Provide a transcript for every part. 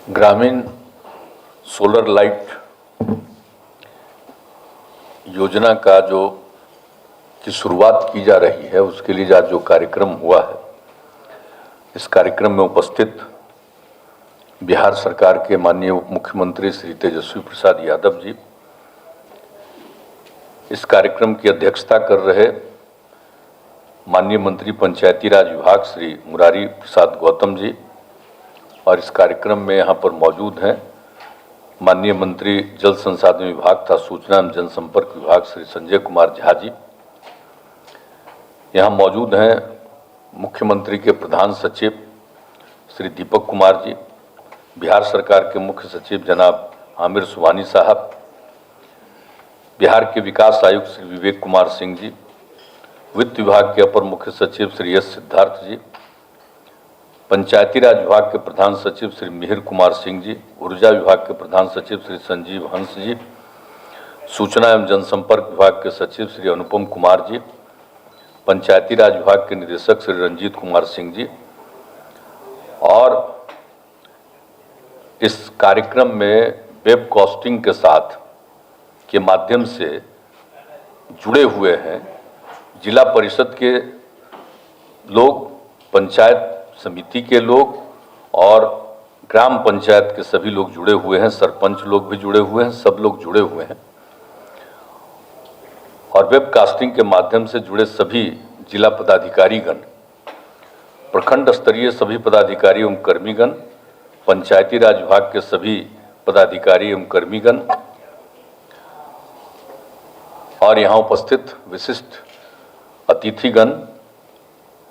ग्रामीण solar light योजना का की शुरुआत की जा रही है, उसके लिए आज जो कार्यक्रम हुआ है, इस कार्यक्रम में उपस्थित बिहार सरकार के माननीय उप मुख्यमंत्री श्री तेजस्वी प्रसाद यादव जी, इस कार्यक्रम की अध्यक्षता कर रहे माननीय मंत्री पंचायती राज विभाग श्री मुरारी प्रसाद गौतम जी, और इस कार्यक्रम में यहाँ पर मौजूद हैं माननीय मंत्री जल संसाधन विभाग तथा सूचना एवं जनसंपर्क विभाग श्री संजय कुमार झा जी। यहाँ मौजूद हैं मुख्यमंत्री के प्रधान सचिव श्री दीपक कुमार जी, बिहार सरकार के मुख्य सचिव जनाब आमिर सुबहानी साहब, बिहार के विकास आयुक्त श्री विवेक कुमार सिंह जी, वित्त विभाग के अपर मुख्य सचिव श्री एस सिद्धार्थ जी, पंचायती राज विभाग के प्रधान सचिव श्री मिहिर कुमार सिंह जी, ऊर्जा विभाग के प्रधान सचिव श्री संजीव हंस जी, सूचना एवं जनसंपर्क विभाग के सचिव श्री अनुपम कुमार जी, पंचायती राज विभाग के निदेशक श्री रंजीत कुमार सिंह जी, और इस कार्यक्रम में वेब कास्टिंग के साथ के माध्यम से जुड़े हुए हैं जिला परिषद के लोग, पंचायत समिति के लोग और ग्राम पंचायत के सभी लोग जुड़े हुए हैं, सरपंच लोग भी जुड़े हुए हैं, सब लोग जुड़े हुए हैं। और वेब कास्टिंग के माध्यम से जुड़े सभी जिला पदाधिकारीगण, प्रखंड स्तरीय सभी पदाधिकारी एवं कर्मीगण, पंचायती राज विभाग के सभी पदाधिकारी एवं कर्मीगण और यहाँ उपस्थित विशिष्ट अतिथिगण,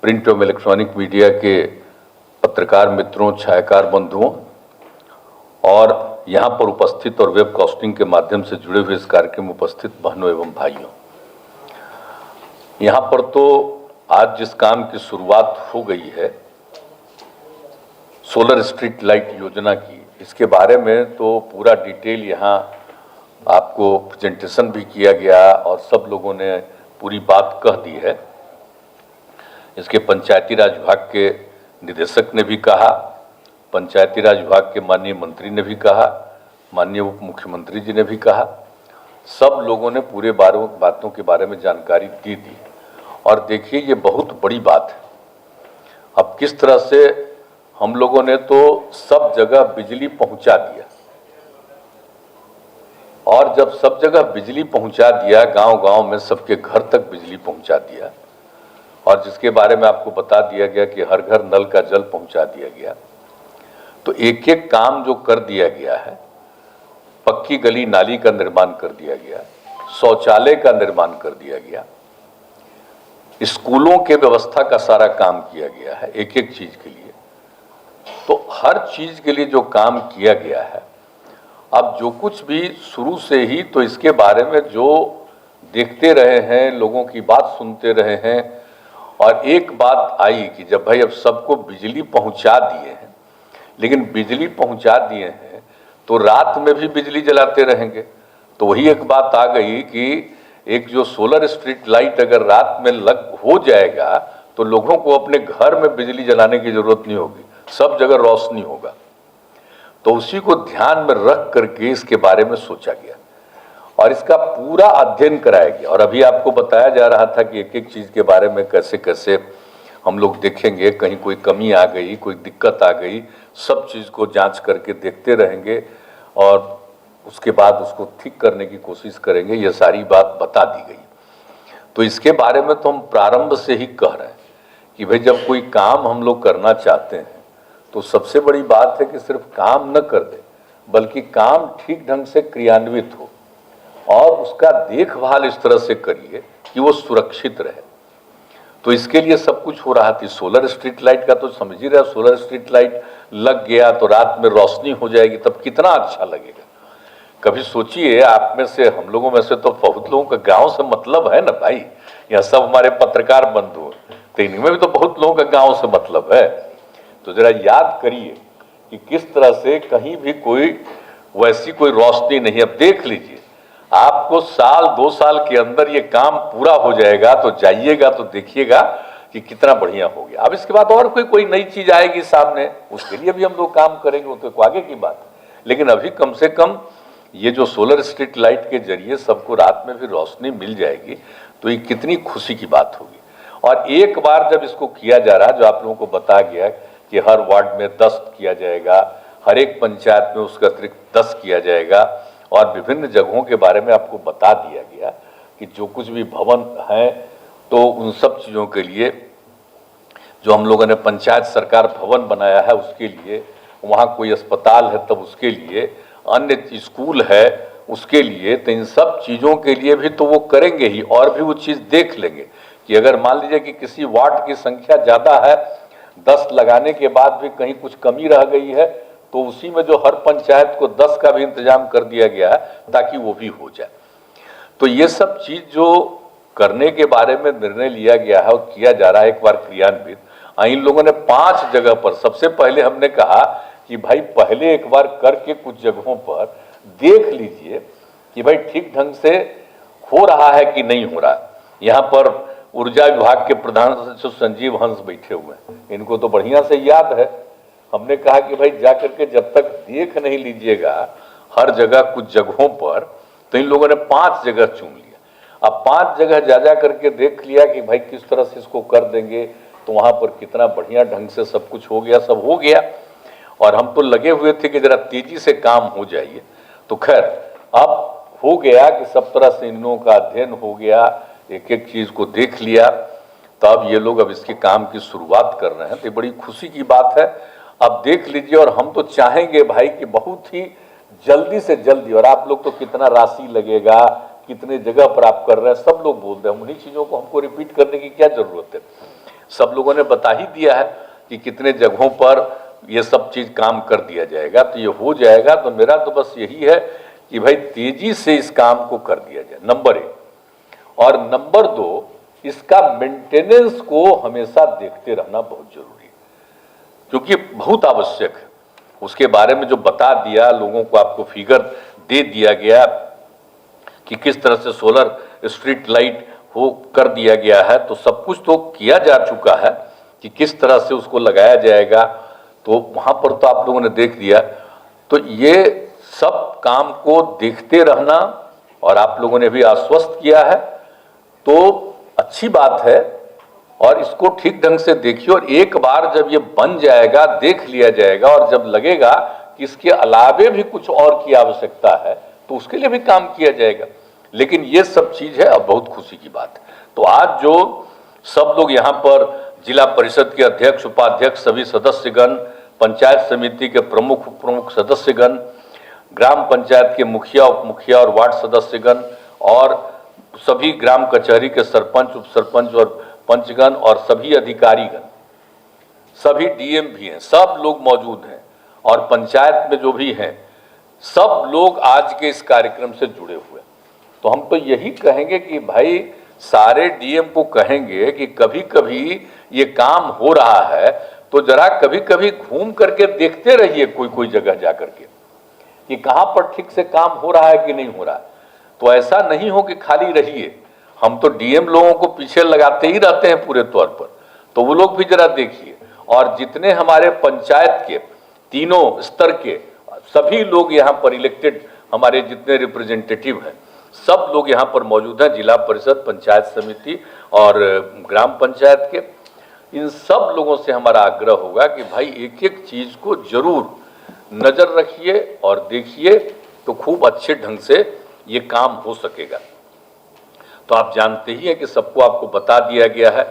प्रिंट एवं इलेक्ट्रॉनिक मीडिया के पत्रकार मित्रों, छायाकार बंधुओं और यहाँ पर उपस्थित और वेब कास्टिंग के माध्यम से जुड़े हुए इस कार्यक्रम में उपस्थित बहनों एवं भाइयों, यहाँ पर तो आज जिस काम की शुरुआत हो गई है सोलर स्ट्रीट लाइट योजना की, इसके बारे में तो पूरा डिटेल यहाँ आपको प्रेजेंटेशन भी किया गया और सब लोगों ने पूरी बात कह दी है। इसके पंचायती राज विभाग के निदेशक ने भी कहा, पंचायती राज विभाग के माननीय मंत्री ने भी कहा, माननीय उप मुख्यमंत्री जी ने भी कहा, सब लोगों ने पूरे बातों के बारे में जानकारी दी थी। और देखिए, ये बहुत बड़ी बात है। अब किस तरह से हम लोगों ने तो सब जगह बिजली पहुंचा दिया, और जब सब जगह बिजली पहुंचा दिया, गांव-गांव में सबके घर तक बिजली पहुंचा दिया, और जिसके बारे में आपको बता दिया गया कि हर घर नल का जल पहुंचा दिया गया, तो एक एक काम जो कर दिया गया है, पक्की गली नाली का निर्माण कर दिया गया, शौचालय का निर्माण कर दिया गया, स्कूलों के व्यवस्था का सारा काम किया गया है एक एक चीज के लिए। तो हर चीज के लिए जो काम किया गया है, अब जो कुछ भी शुरू से ही तो इसके बारे में जो देखते रहे हैं, लोगों की बात सुनते रहे हैं, और एक बात आई कि जब भाई अब सबको बिजली पहुंचा दिए हैं, लेकिन बिजली पहुंचा दिए हैं तो रात में भी बिजली जलाते रहेंगे, तो वही एक बात आ गई कि एक जो सोलर स्ट्रीट लाइट अगर रात में हो जाएगा तो लोगों को अपने घर में बिजली जलाने की जरूरत नहीं होगी, सब जगह रोशनी होगा। तो उसी को ध्यान में रख करके इसके बारे में सोचा गया और इसका पूरा अध्ययन कराया गया। और अभी आपको बताया जा रहा था कि एक एक चीज के बारे में कैसे कैसे हम लोग देखेंगे, कहीं कोई कमी आ गई, कोई दिक्कत आ गई, सब चीज को जांच करके देखते रहेंगे और उसके बाद उसको ठीक करने की कोशिश करेंगे। ये सारी बात बता दी गई। तो इसके बारे में तो हम प्रारंभ से ही कह रहे हैं कि भाई जब कोई काम हम लोग करना चाहते हैं तो सबसे बड़ी बात है कि सिर्फ काम न कर दे, बल्कि काम ठीक ढंग से क्रियान्वित हो और उसका देखभाल इस तरह से करिए कि वो सुरक्षित रहे। तो इसके लिए सब कुछ हो रहा थी। सोलर स्ट्रीट लाइट का तो समझ ही रहा, सोलर स्ट्रीट लाइट लग गया तो रात में रोशनी हो जाएगी, तब कितना अच्छा लगेगा। कभी सोचिए, आप में से, हम लोगों में से तो बहुत लोगों का गांव से मतलब है ना भाई, यह सब हमारे पत्रकार बंधु, तो इनमें भी तो बहुत लोगों का गांव से मतलब है। तो जरा याद करिए कि किस तरह से कहीं भी कोई वैसी कोई रोशनी नहीं। अब देख लीजिए, आपको साल 2 साल के अंदर ये काम पूरा हो जाएगा, तो जाइएगा तो देखिएगा कि कितना बढ़िया हो गया। अब इसके बाद और कोई नई चीज आएगी सामने, उसके लिए भी हम लोग काम करेंगे, वो तो आगे की बात है। लेकिन अभी कम से कम ये जो सोलर स्ट्रीट लाइट के जरिए सबको रात में भी रोशनी मिल जाएगी, तो ये कितनी खुशी की बात होगी। और एक बार जब इसको किया जा रहा, जो आप लोगों को बता गया कि हर वार्ड में 10 किया जाएगा, हर एक पंचायत में उसका अतिरिक्त 10 किया जाएगा, और विभिन्न जगहों के बारे में आपको बता दिया गया कि जो कुछ भी भवन हैं तो उन सब चीज़ों के लिए जो हम लोगों ने पंचायत सरकार भवन बनाया है उसके लिए, वहाँ कोई अस्पताल है तब उसके लिए, अन्य स्कूल है उसके लिए, तो इन सब चीज़ों के लिए भी तो वो करेंगे ही। और भी वो चीज़ देख लेंगे कि अगर मान लीजिए कि किसी वार्ड की संख्या ज़्यादा है, 10 लगाने के बाद भी कहीं कुछ कमी रह गई है, तो उसी में जो हर पंचायत को 10 का भी इंतजाम कर दिया गया है ताकि वो भी हो जाए। तो ये सब चीज़ जो करने के बारे में निर्णय लिया गया है और किया जा रहा है एक बार क्रियान्वित। इन लोगों ने 5 जगह पर, सबसे पहले हमने कहा कि भाई पहले एक बार करके कुछ जगहों पर देख लीजिए कि भाई ठीक ढंग से हो रहा है कि नहीं हो रहा है। यहाँ पर ऊर्जा विभाग के प्रधान सचिव संजीव हंस बैठे हुए हैं, इनको तो बढ़िया से याद है। हमने कहा कि भाई जा करके जब तक देख नहीं लीजिएगा हर जगह कुछ जगहों पर, तो इन लोगों ने 5 जगह चुन लिया। अब 5 जगह जा करके देख लिया कि भाई किस तरह से इसको कर देंगे, तो वहां पर कितना बढ़िया ढंग से सब कुछ हो गया, सब हो गया। और हम तो लगे हुए थे कि जरा तेजी से काम हो जाइए, तो खैर अब हो गया कि सब तरह से इन लोगों का अध्ययन हो गया, एक एक चीज को देख लिया, तब ये लोग अब इसके काम की शुरुआत कर रहे हैं। तो बड़ी खुशी की बात है। अब देख लीजिए, और हम तो चाहेंगे भाई कि बहुत ही जल्दी से जल्दी, और आप लोग तो कितना राशि लगेगा, कितने जगह पर आप कर रहे हैं, सब लोग बोलते हैं, उन्हीं चीजों को हमको रिपीट करने की क्या जरूरत है। सब लोगों ने बता ही दिया है कि कितने जगहों पर ये सब चीज काम कर दिया जाएगा, तो ये हो जाएगा। तो मेरा तो बस यही है कि भाई तेजी से इस काम को कर दिया जाए, नंबर 1। और नंबर 2, इसका मेंटेनेंस को हमेशा देखते रहना बहुत जरूरी है, क्योंकि बहुत आवश्यक है। उसके बारे में जो बता दिया लोगों को, आपको फिगर दे दिया गया कि किस तरह से सोलर स्ट्रीट लाइट हो कर दिया गया है, तो सब कुछ तो किया जा चुका है कि किस तरह से उसको लगाया जाएगा, तो वहां पर तो आप लोगों ने देख दिया। तो ये सब काम को देखते रहना, और आप लोगों ने भी आश्वस्त किया है, तो अच्छी बात है। और इसको ठीक ढंग से देखिए, और एक बार जब ये बन जाएगा, देख लिया जाएगा, और जब लगेगा कि इसके अलावे भी कुछ और की आवश्यकता है, तो उसके लिए भी काम किया जाएगा। लेकिन ये सब चीज है, अब बहुत खुशी की बात है। तो आज जो सब लोग यहाँ पर, जिला परिषद के अध्यक्ष, उपाध्यक्ष, सभी सदस्यगण, पंचायत समिति के प्रमुख उप प्रमुख सदस्यगण, ग्राम पंचायत के मुखिया, उप मुखिया और वार्ड सदस्यगण, और सभी ग्राम कचहरी के सरपंच, उप सरपंच और पंचगण, और सभी अधिकारीगण, सभी डीएम भी हैं, सब लोग मौजूद हैं, और पंचायत में जो भी हैं सब लोग आज के इस कार्यक्रम से जुड़े हुए। तो हम तो यही कहेंगे कि भाई सारे डीएम को कहेंगे कि कभी कभी ये काम हो रहा है तो जरा कभी कभी घूम करके देखते रहिए, कोई जगह जा करके, कि कहां पर ठीक से काम हो रहा है कि नहीं हो रहा है। तो ऐसा नहीं हो कि खाली रहिए। हम तो डीएम लोगों को पीछे लगाते ही रहते हैं पूरे तौर पर, तो वो लोग भी जरा देखिए। और जितने हमारे पंचायत के तीनों स्तर के सभी लोग यहाँ पर इलेक्टेड, हमारे जितने रिप्रेजेंटेटिव हैं, सब लोग यहाँ पर मौजूद हैं, जिला परिषद, पंचायत समिति और ग्राम पंचायत के। इन सब लोगों से हमारा आग्रह होगा कि भाई एक एक चीज को जरूर नजर रखिए और देखिए, तो खूब अच्छे ढंग से ये काम हो सकेगा। तो आप जानते ही हैं कि सबको आपको बता दिया गया है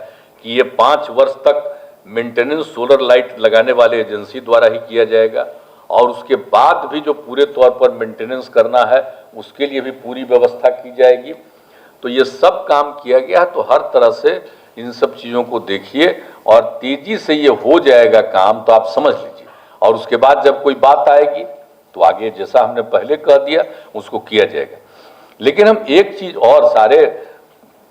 कि ये 5 वर्ष तक मेंटेनेंस सोलर लाइट लगाने वाले एजेंसी द्वारा ही किया जाएगा, और उसके बाद भी जो पूरे तौर पर मेंटेनेंस करना है उसके लिए भी पूरी व्यवस्था की जाएगी। तो ये सब काम किया गया है। तो हर तरह से इन सब चीज़ों को देखिए, और तेजी से ये हो जाएगा काम, तो आप समझ लीजिए। और उसके बाद जब कोई बात आएगी तो आगे जैसा हमने पहले कह दिया उसको किया जाएगा। लेकिन हम एक चीज और, सारे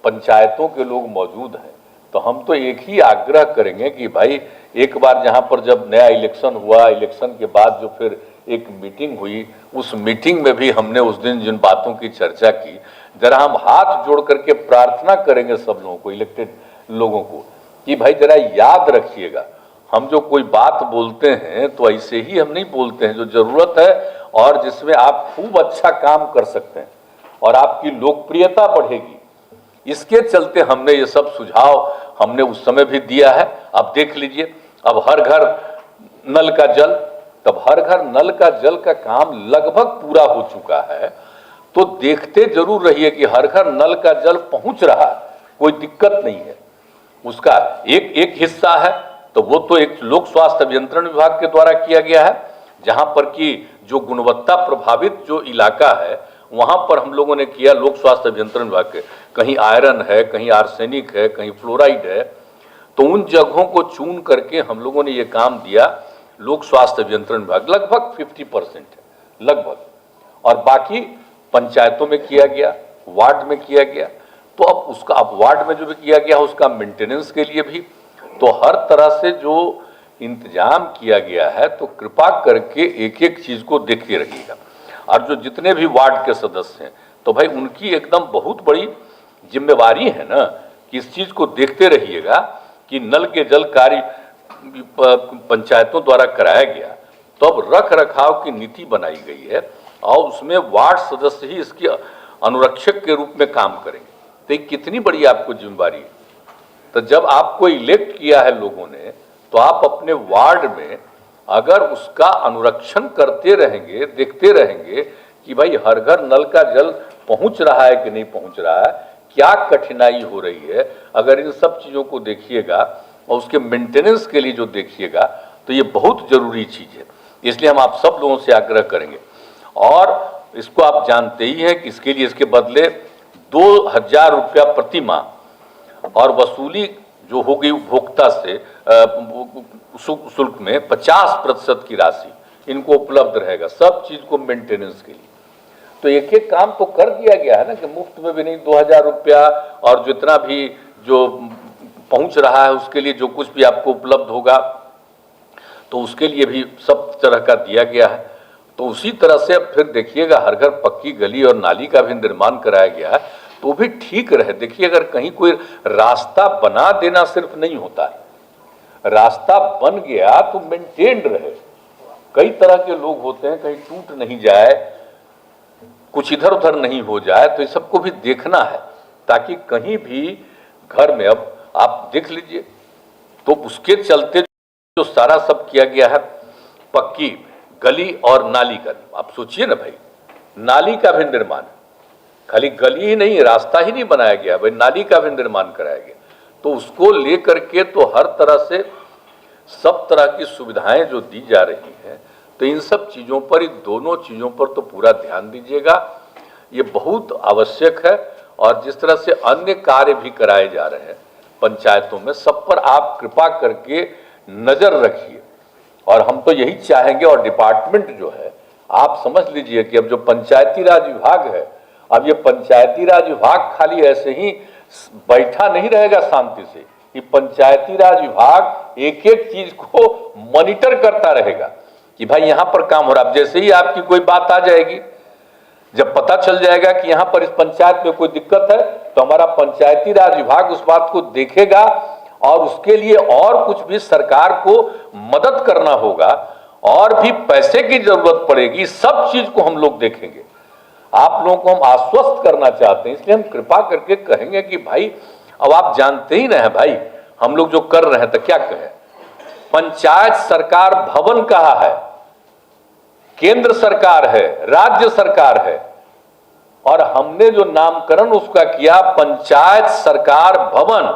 पंचायतों के लोग मौजूद हैं, तो हम तो एक ही आग्रह करेंगे कि भाई एक बार जहां पर जब नया इलेक्शन हुआ, इलेक्शन के बाद जो फिर एक मीटिंग हुई, उस मीटिंग में भी हमने उस दिन जिन बातों की चर्चा की, जरा हम हाथ जोड़ करके प्रार्थना करेंगे सब लोगों को, इलेक्टेड लोगों को, कि भाई जरा याद रखिएगा, हम जो कोई बात बोलते हैं तो ऐसे ही हम नहीं बोलते हैं, जो जरूरत है और जिसमें आप खूब अच्छा काम कर सकते हैं और आपकी लोकप्रियता बढ़ेगी, इसके चलते हमने ये सब सुझाव हमने उस समय भी दिया है। अब देख लीजिए, अब हर घर नल का जल, तब हर घर नल का जल का काम लगभग पूरा हो चुका है। तो देखते जरूर रहिए कि हर घर नल का जल पहुंच रहा है, कोई दिक्कत नहीं है। उसका एक एक हिस्सा है तो वो तो एक लोक स्वास्थ्य अभियंत्रण विभाग के द्वारा किया गया है, जहां पर कि जो गुणवत्ता प्रभावित जो इलाका है वहां पर हम लोगों ने किया लोक स्वास्थ्य अभियंत्रण विभाग के, कहीं आयरन है, कहीं आर्सेनिक है, कहीं फ्लोराइड है, तो उन जगहों को चुन करके हम लोगों ने ये काम दिया लोक स्वास्थ्य अभियंत्रण विभाग, लगभग 50% है लगभग, और बाकी पंचायतों में किया गया, वार्ड में किया गया। तो अब उसका, अब वार्ड में जो भी किया गया उसका मेंटेनेंस के लिए भी तो हर तरह से जो इंतजाम किया गया है, तो कृपा करके एक एक चीज को देखते रहिएगा। और जो जितने भी वार्ड के सदस्य हैं तो भाई उनकी एकदम बहुत बड़ी जिम्मेवारी है ना कि इस चीज को देखते रहिएगा कि नल के जल कार्य पंचायतों द्वारा कराया गया, तो अब रख रखाव की नीति बनाई गई है और उसमें वार्ड सदस्य ही इसके अनुरक्षक के रूप में काम करेंगे। तो ये कितनी बड़ी आपको जिम्मेवारी है। तो जब आपको इलेक्ट किया है लोगों ने, तो आप अपने वार्ड में अगर उसका अनुरक्षण करते रहेंगे, देखते रहेंगे कि भाई हर घर नल का जल पहुंच रहा है कि नहीं पहुंच रहा है, क्या कठिनाई हो रही है, अगर इन सब चीजों को देखिएगा और उसके मेंटेनेंस के लिए जो देखिएगा, तो ये बहुत जरूरी चीज है। इसलिए हम आप सब लोगों से आग्रह करेंगे, और इसको आप जानते ही हैं कि इसके लिए इसके बदले 2000 रुपया प्रति माह और वसूली जो होगी उपभोक्ता से शुल्क में 50% की राशि इनको उपलब्ध रहेगा सब चीज को मेंटेनेंस के लिए। तो एक एक काम तो कर दिया गया है ना कि मुफ्त में भी नहीं, 2000 रुपया और जितना भी जो पहुंच रहा है उसके लिए जो कुछ भी आपको उपलब्ध होगा तो उसके लिए भी सब तरह का दिया गया है। तो उसी तरह से अब फिर देखिएगा हर घर पक्की गली और नाली का भी निर्माण कराया गया है, तो भी ठीक रहे। देखिए अगर कहीं कोई रास्ता बना देना सिर्फ नहीं होता है, रास्ता बन गया तो मेंटेन्ड रहे। कई तरह के लोग होते हैं, कहीं टूट नहीं जाए, कुछ इधर उधर नहीं हो जाए, तो इस सबको भी देखना है ताकि कहीं भी घर में, अब आप देख लीजिए, तो उसके चलते जो सारा सब किया गया है पक्की गली और नाली का, आप सोचिए ना भाई, नाली का भी निर्माण, खाली गली ही नहीं, रास्ता ही नहीं बनाया गया भाई, नाली का भी निर्माण कराया गया। तो उसको लेकर के तो हर तरह से सब तरह की सुविधाएं जो दी जा रही हैं, तो इन सब चीजों पर, इन दोनों चीजों पर तो पूरा ध्यान दीजिएगा, ये बहुत आवश्यक है। और जिस तरह से अन्य कार्य भी कराए जा रहे हैं पंचायतों में, सब पर आप कृपा करके नजर रखिए। और हम तो यही चाहेंगे, और डिपार्टमेंट जो है, आप समझ लीजिए कि अब जो पंचायती राज विभाग है, अब ये पंचायती राज विभाग खाली ऐसे ही बैठा नहीं रहेगा शांति से, ये पंचायती राज विभाग एक एक चीज को मॉनिटर करता रहेगा कि भाई यहां पर काम हो रहा है। जैसे ही आपकी कोई बात आ जाएगी, जब पता चल जाएगा कि यहां पर इस पंचायत में कोई दिक्कत है, तो हमारा पंचायती राज विभाग उस बात को देखेगा और उसके लिए और कुछ भी सरकार को मदद करना होगा और भी पैसे की जरूरत पड़ेगी, सब चीज को हम लोग देखेंगे। आप लोगों को हम आश्वस्त करना चाहते हैं, इसलिए हम कृपा करके कहेंगे कि भाई अब आप जानते ही ना है भाई, हम लोग जो कर रहे हैं तो क्या कहें, पंचायत सरकार भवन कहा है, केंद्र सरकार है, राज्य सरकार है, और हमने जो नामकरण उसका किया पंचायत सरकार भवन,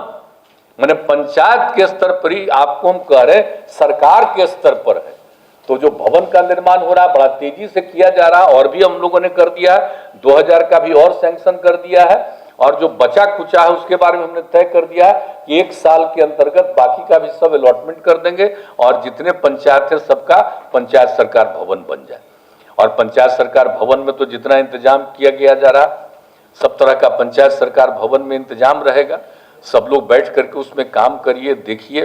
माने पंचायत के स्तर पर ही आपको हम कह रहे हैं सरकार के स्तर पर है। तो जो भवन का निर्माण हो रहा है बड़ा तेजी से किया जा रहा है, और भी हम लोगों ने कर दिया है, 2000 का भी और सैंक्शन कर दिया है, और जो बचा खुचा है उसके बारे में हमने तय कर दिया है कि 1 साल के अंतर्गत बाकी का भी सब अलॉटमेंट कर देंगे और जितने पंचायत है सबका पंचायत सरकार भवन बन जाए। और पंचायत सरकार भवन में तो जितना इंतजाम किया गया जा रहा, सब तरह का पंचायत सरकार भवन में इंतजाम रहेगा, सब लोग बैठ करके उसमें काम करिए, देखिए,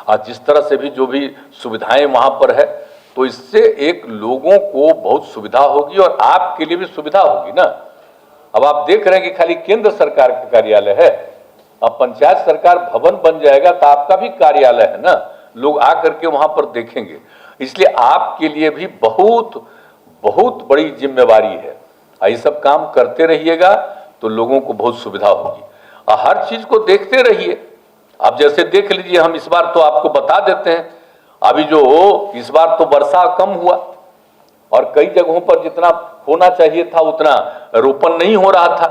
और जिस तरह से भी जो भी सुविधाएं वहां पर है, तो इससे एक लोगों को बहुत सुविधा होगी और आपके लिए भी सुविधा होगी ना। अब आप देख रहे हैं कि खाली केंद्र सरकार का कार्यालय है, अब पंचायत सरकार भवन बन जाएगा तो आपका भी कार्यालय है ना, लोग आ करके वहां पर देखेंगे। इसलिए आपके लिए भी बहुत बहुत बड़ी जिम्मेवारी है। ये सब काम करते रहिएगा तो लोगों को बहुत सुविधा होगी। और हर चीज को देखते रहिए। अब जैसे देख लीजिए, हम इस बार तो आपको बता देते हैं, अभी जो इस बार तो वर्षा कम हुआ और कई जगहों पर जितना होना चाहिए था उतना रोपण नहीं हो रहा था,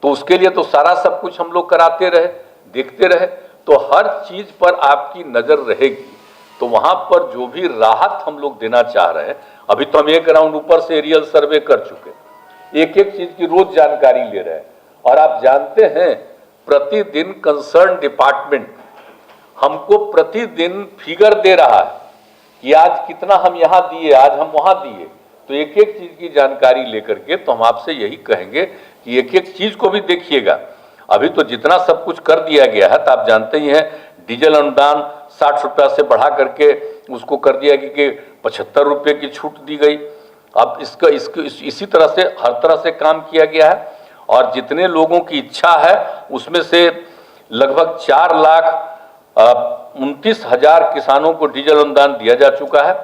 तो उसके लिए तो सारा सब कुछ हम लोग कराते रहे, देखते रहे। तो हर चीज पर आपकी नजर रहेगी। तो वहां पर जो भी राहत हम लोग देना चाह रहे हैं, अभी तो हम एक राउंड ऊपर से एरियल सर्वे कर चुके, एक एक चीज की रोज जानकारी ले रहे हैं। और आप जानते हैं, प्रतिदिन कंसर्न डिपार्टमेंट हमको प्रतिदिन फिगर दे रहा है कि आज कितना हम यहां दिए, आज हम वहां दिए। तो एक एक चीज की जानकारी लेकर के तो हम आपसे यही कहेंगे कि एक एक चीज को भी देखिएगा। अभी तो जितना सब कुछ कर दिया गया है, तो आप जानते ही हैं, डीजल अनुदान 60 रुपया से बढ़ा करके उसको कर दिया कि 75 रुपये की छूट दी गई। अब इसी तरह से हर तरह से काम किया गया है। और जितने लोगों की इच्छा है उसमें से लगभग 4,29,000 किसानों को डीजल अनुदान दिया जा चुका है।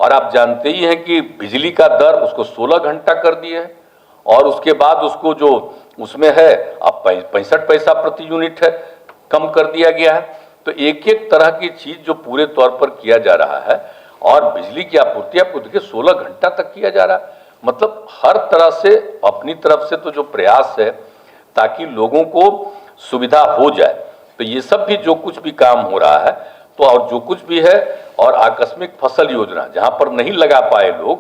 और आप जानते ही हैं कि बिजली का दर उसको 16 घंटा कर दिए है। और उसके बाद उसको जो उसमें है अब 65 पैसा प्रति यूनिट है, कम कर दिया गया है। तो एक एक तरह की चीज जो पूरे तौर पर किया जा रहा है। और बिजली की आपूर्ति आपको देखिए 16 घंटा तक किया जा रहा है। मतलब हर तरह से अपनी तरफ से तो जो प्रयास है ताकि लोगों को सुविधा हो जाए। तो ये सब भी जो कुछ भी काम हो रहा है, तो और जो कुछ भी है, और आकस्मिक फसल योजना जहां पर नहीं लगा पाए लोग,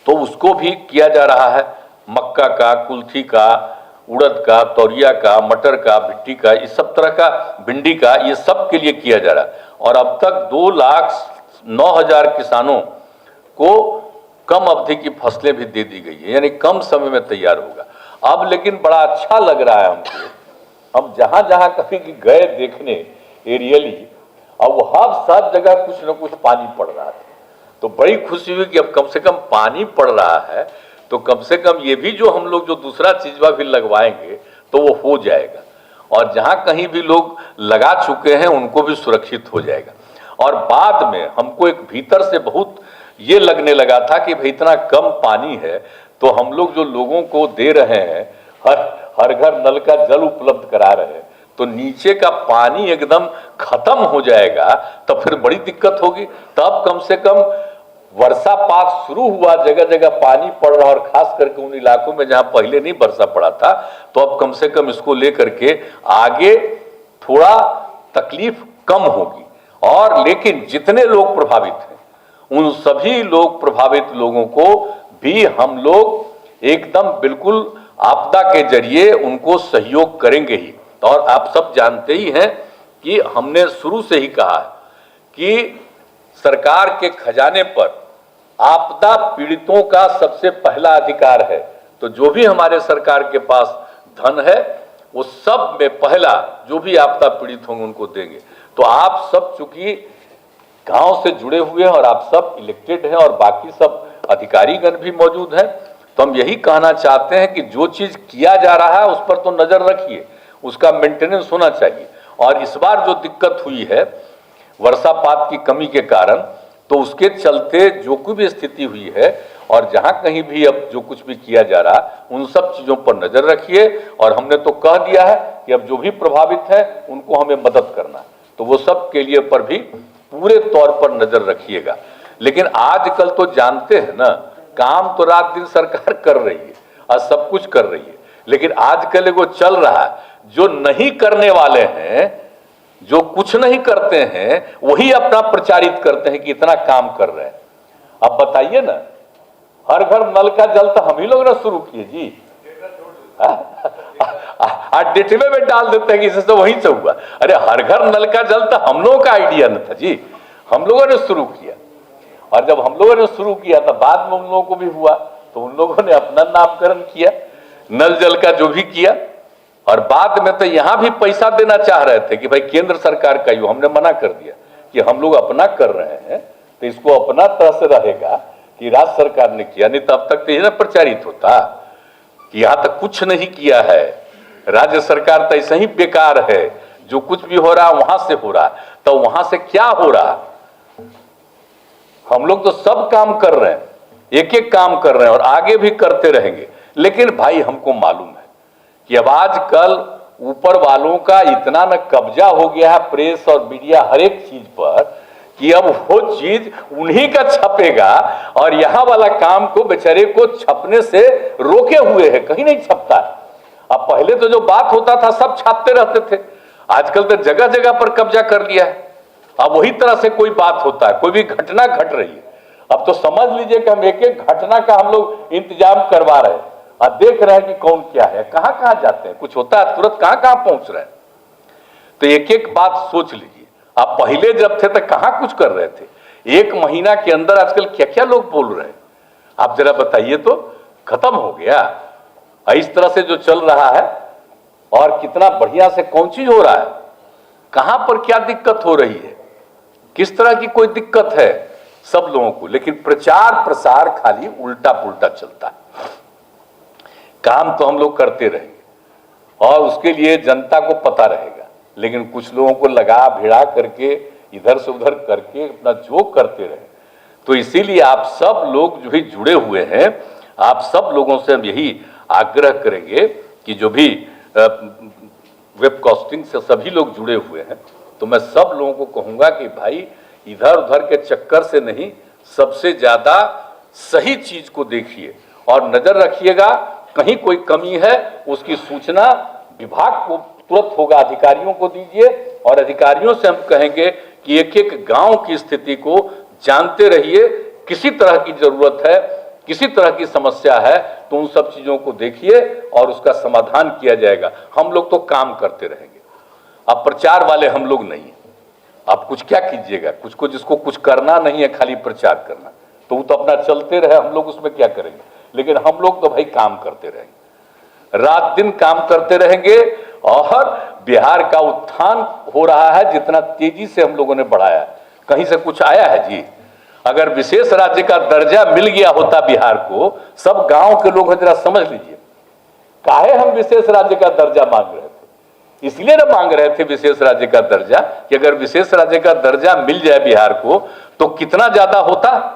तो उसको भी किया जा रहा है। मक्का का, कुल्थी का, उड़द का, तौरिया का, मटर का, भिट्टी का, इस सब तरह का, भिंडी का, ये सब के लिए किया जा रहा है। और अब तक 2,09,000 किसानों को कम अवधि की फसलें भी दे दी गई है, यानी कम समय में तैयार होगा। अब लेकिन बड़ा अच्छा लग रहा है हमको, हम जहां जहां कभी गए देखने एरियली, अब वहां सब जगह कुछ न कुछ पानी पड़ रहा था। तो बड़ी खुशी हुई कि अब कम से कम पानी पड़ रहा है, तो कम से कम ये भी जो हम लोग जो दूसरा चीजवा भी लगवाएंगे तो वो हो जाएगा। और जहां कहीं भी लोग लगा चुके हैं उनको भी सुरक्षित हो जाएगा। और बाद में हमको एक भीतर से बहुत ये लगने लगा था कि भाई इतना कम पानी है, तो हम लोग जो लोगों को दे रहे हैं, हर घर नल का जल उपलब्ध करा रहे हैं, तो नीचे का पानी एकदम खत्म हो जाएगा, तब फिर बड़ी दिक्कत होगी। तब कम से कम वर्षापात शुरू हुआ, जगह जगह पानी पड़ रहा, और खास करके उन इलाकों में जहां पहले नहीं वर्षा पड़ा था, तो अब कम से कम इसको लेकर के आगे थोड़ा तकलीफ कम होगी। और लेकिन जितने लोग प्रभावित हैं, उन सभी लोग प्रभावित लोगों को भी हम लोग एकदम बिल्कुल आपदा के जरिए उनको सहयोग करेंगे ही। और आप सब जानते ही हैं कि हमने शुरू से ही कहा है कि सरकार के खजाने पर आपदा पीड़ितों का सबसे पहला अधिकार है। तो जो भी हमारे सरकार के पास धन है, वो सब में पहला जो भी आपदा पीड़ित होंगे उनको देंगे। तो आप सब चूंकि गांव से जुड़े हुए हैं और आप सब इलेक्टेड हैं और बाकी सब अधिकारीगण भी मौजूद हैं, तो हम यही कहना चाहते हैं कि जो चीज किया जा रहा है उस पर तो नजर रखिए, उसका मेंटेनेंस होना चाहिए। और इस बार जो दिक्कत हुई है वर्षापात की कमी के कारण, तो उसके चलते जो कोई भी स्थिति हुई है और जहां कहीं भी अब जो कुछ भी किया जा रहा, उन सब चीजों पर नजर रखिए। और हमने तो कह दिया है कि अब जो भी प्रभावित है उनको हमें मदद करना है, तो वो सब के लिए पर भी पूरे तौर पर नजर रखिएगा। लेकिन आजकल तो जानते हैं ना, काम तो रात दिन सरकार कर रही है और सब कुछ कर रही है, लेकिन आजकल एगो चल रहा है, जो नहीं करने वाले हैं, जो कुछ नहीं करते हैं, वही अपना प्रचारित करते हैं कि इतना काम कर रहे हैं। अब बताइए ना, हर घर नल का जल तो हम ही लोग ने शुरू किए जी, डेटवे में डाल देते हैं कि इससे वहीं से हुआ। अरे हर घर नल का जल तो हम लोगों का आइडिया न था जी, हम लोगों ने शुरू किया। और जब हम लोगों ने शुरू किया तो बाद में उन लोगों को भी हुआ, तो उन लोगों ने अपना नामकरण किया, नल जल का जो भी किया। और बाद में तो यहां भी पैसा देना चाह रहे थे कि भाई केंद्र सरकार का ही, हमने मना कर दिया कि हम लोग अपना कर रहे हैं तो इसको अपना तरह से रहेगा कि राज्य सरकार ने किया, नहीं तब तक तो ये ना प्रचारित होता कि यहां तक कुछ नहीं किया है, राज्य सरकार तो ऐसे ही बेकार है, जो कुछ भी हो रहा है वहां से हो रहा है, तो वहां से क्या हो रहा है? हम लोग तो सब काम कर रहे हैं, एक एक काम कर रहे हैं और आगे भी करते रहेंगे। लेकिन भाई हमको मालूम है कि अब आजकल ऊपर वालों का इतना न कब्जा हो गया है प्रेस और मीडिया हर एक चीज पर, कि अब वो चीज उन्हीं का छपेगा और यहां वाला काम को बेचारे को छपने से रोके हुए है, कहीं नहीं छपता है। अब पहले तो जो बात होता था सब छापते रहते थे, आजकल तो जगह जगह पर कब्जा कर लिया है। अब वही तरह से कोई बात होता है, कोई भी घटना घट रही है, अब तो समझ लीजिए कि हम एक एक घटना का हम लोग इंतजाम करवा रहे हैं और देख रहे हैं कि कौन क्या है, कहां कहां जाते हैं, कुछ होता है तुरंत कहां कहां पहुंच रहे हैं। तो एक एक बात सोच लीजिए, आप पहले जब थे तो कहां कुछ कर रहे थे, एक महीना के अंदर आजकल क्या क्या लोग बोल रहे हैं, आप जरा बताइए तो। खत्म हो गया इस तरह से जो चल रहा है, और कितना बढ़िया से कौन चीज हो रहा है, कहां पर क्या दिक्कत हो रही है, किस तरह की कोई दिक्कत है सब लोगों को। लेकिन प्रचार प्रसार खाली उल्टा पुल्टा चलता है। काम तो हम लोग करते रहेंगे और उसके लिए जनता को पता रहेगा, लेकिन कुछ लोगों को लगा भिड़ा करके इधर से उधर करके अपना जो करते रहे। तो इसीलिए आप सब लोग जो भी जुड़े हुए हैं, आप सब लोगों से हम यही आग्रह करेंगे कि जो भी वेबकास्टिंग से सभी लोग जुड़े हुए हैं, तो मैं सब लोगों को कहूंगा कि भाई इधर उधर के चक्कर से नहीं, सबसे ज्यादा सही चीज को देखिए और नजर रखिएगा, कहीं कोई कमी है उसकी सूचना विभाग को तुरंत होगा, अधिकारियों को दीजिए और अधिकारियों से हम कहेंगे कि एक एक गांव की स्थिति को जानते रहिए, किसी तरह की जरूरत है, किसी तरह की समस्या है तो उन सब चीजों को देखिए और उसका समाधान किया जाएगा। हम लोग तो काम करते रहेंगे, अब प्रचार वाले हम लोग नहीं है। आप कुछ क्या कीजिएगा, कुछ को जिसको कुछ करना नहीं है खाली प्रचार करना, तो वो तो अपना चलते रहे, हम लोग उसमें क्या करेंगे। लेकिन हम लोग तो भाई काम करते रहेंगे, रात दिन काम करते रहेंगे और बिहार का उत्थान हो रहा है जितना तेजी से हम लोगों ने बढ़ाया, कहीं से कुछ आया है जी। अगर विशेष राज्य का दर्जा मिल गया होता बिहार को, सब गांव के लोग जरा समझ लीजिए, काहे हम विशेष राज्य का दर्जा मांग रहे थे, इसलिए ना मांग रहे थे विशेष राज्य का दर्जा कि अगर विशेष राज्य का दर्जा मिल जाए बिहार को तो कितना ज्यादा होता,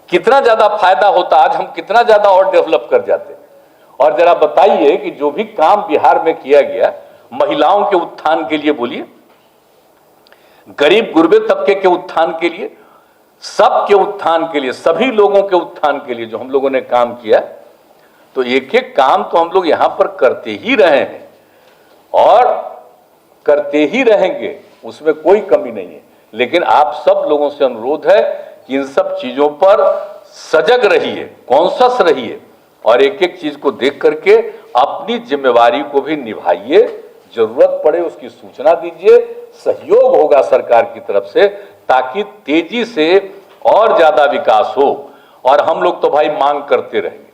कितना ज्यादा फायदा होता, आज हम कितना ज्यादा और डेवलप कर जाते। और जरा बताइए कि जो भी काम बिहार में किया गया महिलाओं के उत्थान के लिए, बोलिए गरीब गुरबे तबके के उत्थान के लिए, सबके उत्थान के लिए, सभी लोगों के उत्थान के लिए जो हम लोगों ने काम किया, तो एक एक काम तो हम लोग यहां पर करते ही रहे हैं और करते ही रहेंगे, उसमें कोई कमी नहीं है। लेकिन आप सब लोगों से अनुरोध है कि इन सब चीजों पर सजग रहिए, कॉन्शियस रहिए और एक एक चीज को देख करके अपनी जिम्मेवारी को भी निभाइए, जरूरत पड़े उसकी सूचना दीजिए, सहयोग होगा सरकार की तरफ से ताकि तेजी से और ज्यादा विकास हो। और हम लोग तो भाई मांग करते रहेंगे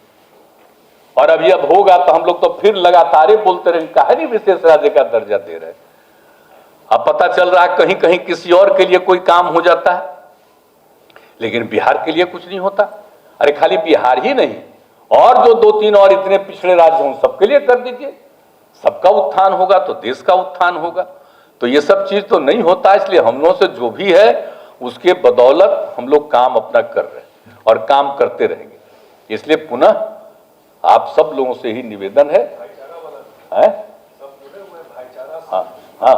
और अभी अब होगा तो हम लोग तो फिर लगातार बोलते रहेंगे, काहे नहीं विशेष राज्य का दर्जा दे रहे। अब पता चल रहा है कहीं कहीं किसी और के लिए कोई काम हो जाता है, लेकिन बिहार के लिए कुछ नहीं होता। अरे खाली बिहार ही नहीं, और जो 2-3 और इतने पिछड़े राज्य हों सबके लिए कर दीजिए, सबका उत्थान होगा तो देश का उत्थान होगा। तो ये सब चीज तो नहीं होता, इसलिए हम लोगों से जो भी है उसके बदौलत हम लोग काम अपना कर रहे हैं और काम करते रहेंगे। इसलिए पुनः आप सब लोगों से ही निवेदन है, हाँ हाँ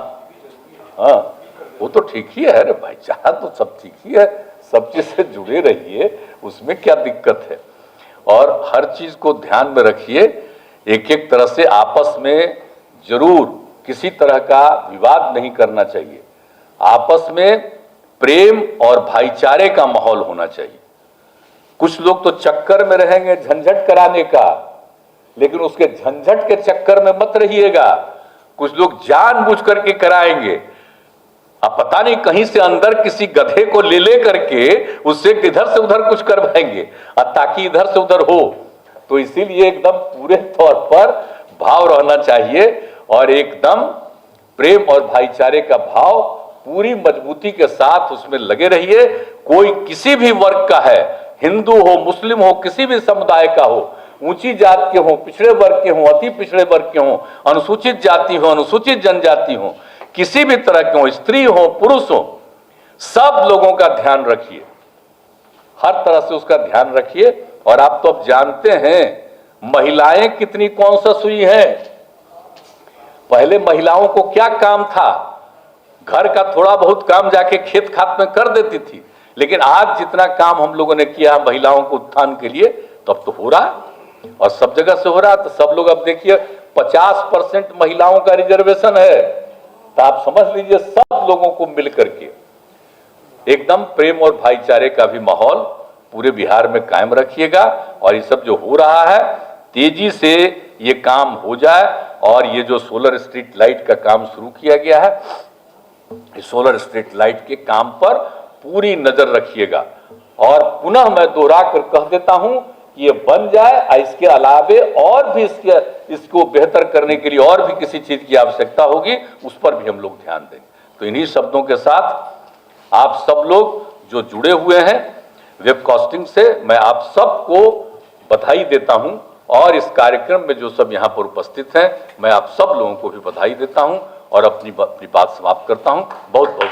हाँ, वो तो ठीक ही है, भाईचारा तो सब ठीक ही है, सब चीज से जुड़े रहिए, उसमें क्या दिक्कत है। और हर चीज को ध्यान में रखिए, एक एक तरह से आपस में जरूर किसी तरह का विवाद नहीं करना चाहिए, आपस में प्रेम और भाईचारे का माहौल होना चाहिए। कुछ लोग तो चक्कर में रहेंगे झंझट कराने का, लेकिन उसके झंझट के चक्कर में मत रहिएगा। कुछ लोग जानबूझ करके कराएंगे, अब पता नहीं कहीं से अंदर किसी गधे को ले करके उससे इधर से उधर कुछ करवाएंगे ताकि इधर से उधर हो। तो इसीलिए एकदम पूरे तौर पर भाव रहना चाहिए और एकदम प्रेम और भाईचारे का भाव पूरी मजबूती के साथ उसमें लगे रहिए। कोई किसी भी वर्ग का है, हिंदू हो, मुस्लिम हो, किसी भी समुदाय का हो, ऊंची जात के हों, पिछड़े वर्ग के हों, अति पिछड़े वर्ग के हों, अनुसूचित जाति हो, अनुसूचित जनजाति हो, किसी भी तरह के हों, स्त्री हो, पुरुष हो, सब लोगों का ध्यान रखिए, हर तरह से उसका ध्यान रखिए। और आप तो अब जानते हैं महिलाएं कितनी कॉन्शियस हुई हैं। पहले महिलाओं को क्या काम था, घर का थोड़ा बहुत काम जाके खेत खात में कर देती थी, लेकिन आज जितना काम हम लोगों ने किया महिलाओं को उत्थान के लिए, तो अब तो हो रहा है और सब जगह से हो रहा है। तो सब लोग अब देखिए 50% महिलाओं का रिजर्वेशन है, तो आप समझ लीजिए सब लोगों को मिल करके एकदम प्रेम और भाईचारे का भी माहौल पूरे बिहार में कायम रखिएगा। और ये सब जो हो रहा है तेजी से ये काम हो जाए। और ये जो सोलर स्ट्रीट लाइट का काम शुरू किया गया है, सोलर स्ट्रीट लाइट के काम पर पूरी नजर रखिएगा। और पुनः मैं दोहरा कर कह देता हूं कि ये बन जाए, इसके अलावे और भी इसको बेहतर करने के लिए और भी किसी चीज की आवश्यकता होगी, उस पर भी हम लोग ध्यान देंगे। तो इन्हीं शब्दों के साथ आप सब लोग जो जुड़े हुए हैं वेबकास्टिंग से, मैं आप सबको बधाई देता हूं। और इस कार्यक्रम में जो सब यहां पर उपस्थित हैं, मैं आप सब लोगों को भी बधाई देता हूं और अपनी बात समाप्त करता हूं। बहुत बहुत